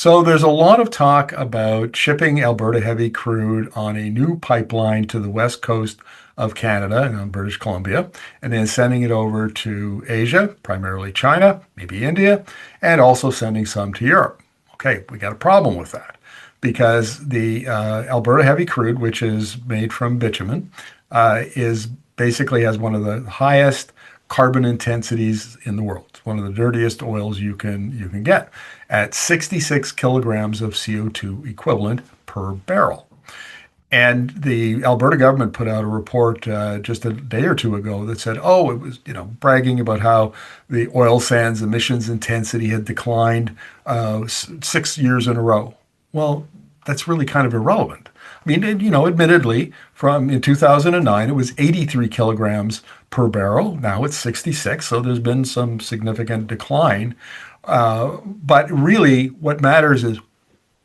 So there's a lot of talk about shipping Alberta heavy crude on a new pipeline to the west coast of Canada and British Columbia, and then sending it over to Asia, primarily China, maybe India, and also sending some to Europe. Okay, we got a problem with that because the Alberta heavy crude, which is made from bitumen, is basically has one of the highest carbon intensities in the world. It's one of the dirtiest oils you can get at 66 kilograms of CO2 equivalent per barrel. And the Alberta government put out a report just a day or two ago that said, oh, it was, bragging about how the oil sands emissions intensity had declined 6 years in a row. Well, that's really kind of irrelevant. I mean, admittedly, from in 2009, it was 83 kilograms per barrel. Now it's 66, so there's been some significant decline. But really, what matters is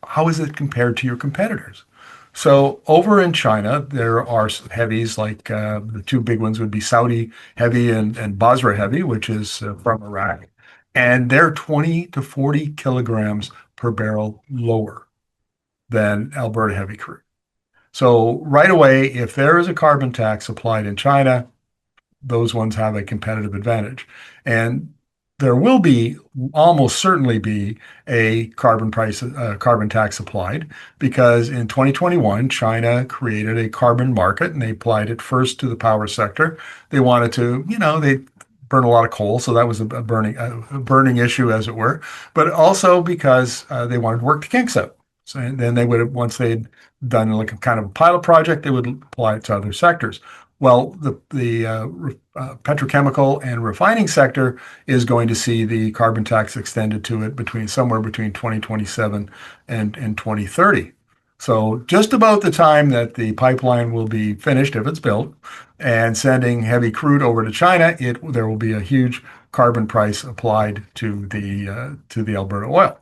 how is it compared to your competitors? So over in China, there are heavies like the two big ones would be Saudi heavy and Basra heavy, which is from Iraq. And they're 20 to 40 kilograms per barrel lower than Alberta heavy crude. So right away, if there is a carbon tax applied in China, those ones have a competitive advantage. And there will be almost certainly be a carbon tax applied because in 2021 China created a carbon market and they applied it first to the power sector. They wanted to, they burn a lot of coal, so that was a burning issue, as it were, but also because they wanted to work the kinks out. So and then they would have, once they'd done like a kind of a pilot project, they would apply it to other sectors. Well, the petrochemical and refining sector is going to see the carbon tax extended to it somewhere between 2027 and 2030. So just about the time that the pipeline will be finished, if it's built, and sending heavy crude over to China, there will be a huge carbon price applied to the Alberta oil.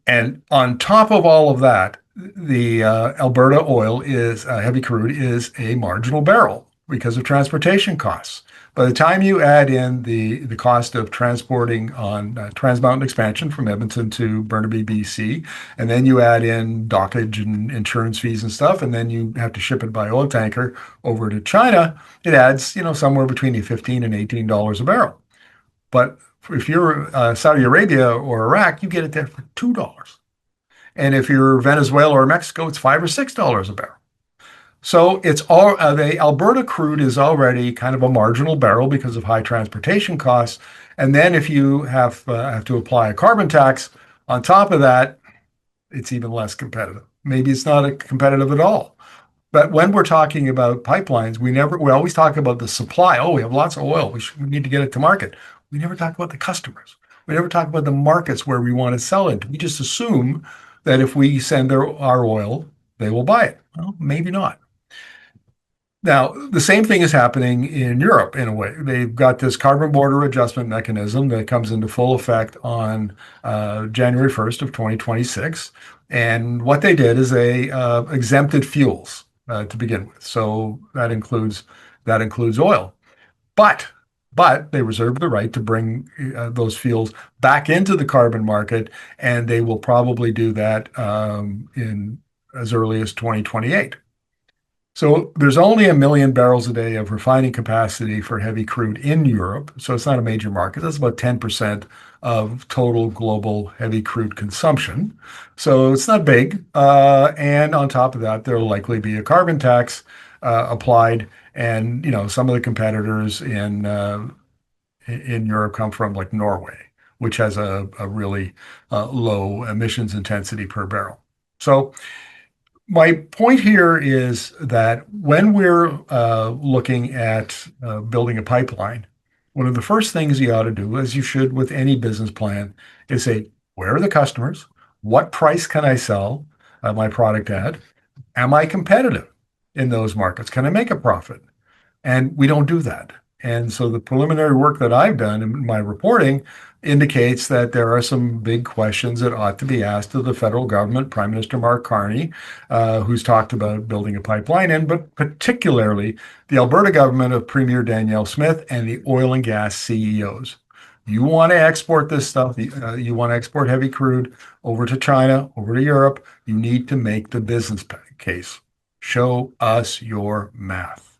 And on top of all of that, the Alberta oil is heavy crude is a marginal barrel because of transportation costs. By the time you add in the cost of transporting on Trans Mountain expansion from Edmonton to Burnaby, BC, and then you add in dockage and insurance fees and stuff, and then you have to ship it by oil tanker over to China, it adds somewhere between $15 and $18 a barrel. But if you're Saudi Arabia or Iraq, you get it there for $2. And if you're Venezuela or Mexico, it's $5 or $6 a barrel. So it's all the Alberta crude is already kind of a marginal barrel because of high transportation costs. And then if you have to apply a carbon tax on top of that, it's even less competitive. Maybe it's not competitive at all. But when we're talking about pipelines, we always talk about the supply. Oh, we have lots of oil. We need to get it to market. We never talk about the customers. We never talk about the markets where we want to sell it. We just assume that if we send our oil, they will buy it. Well, maybe not. Now, the same thing is happening in Europe in a way. They've got this carbon border adjustment mechanism that comes into full effect on January 1st of 2026. And what they did is they exempted fuels to begin with. So that includes oil. But they reserve the right to bring those fuels back into the carbon market, and they will probably do that in as early as 2028. So there's only 1 million barrels a day of refining capacity for heavy crude in Europe. So it's not a major market. That's about 10% of total global heavy crude consumption. So it's not big. And on top of that, there will likely be a carbon tax applied. And some of the competitors in Europe come from like Norway, which has a really low emissions intensity per barrel. So my point here is that when we're looking at building a pipeline, one of the first things you ought to do, as you should with any business plan, is say, where are the customers? What price can I sell my product at? Am I competitive in those markets? Can I make a profit? And we don't do that. And so the preliminary work that I've done in my reporting indicates that there are some big questions that ought to be asked of the federal government, Prime Minister Mark Carney, who's talked about building a pipeline, but particularly the Alberta government of Premier Danielle Smith and the oil and gas CEOs. You want to export this stuff, you want to export heavy crude over to China, over to Europe, you need to make the business case. Show us your math.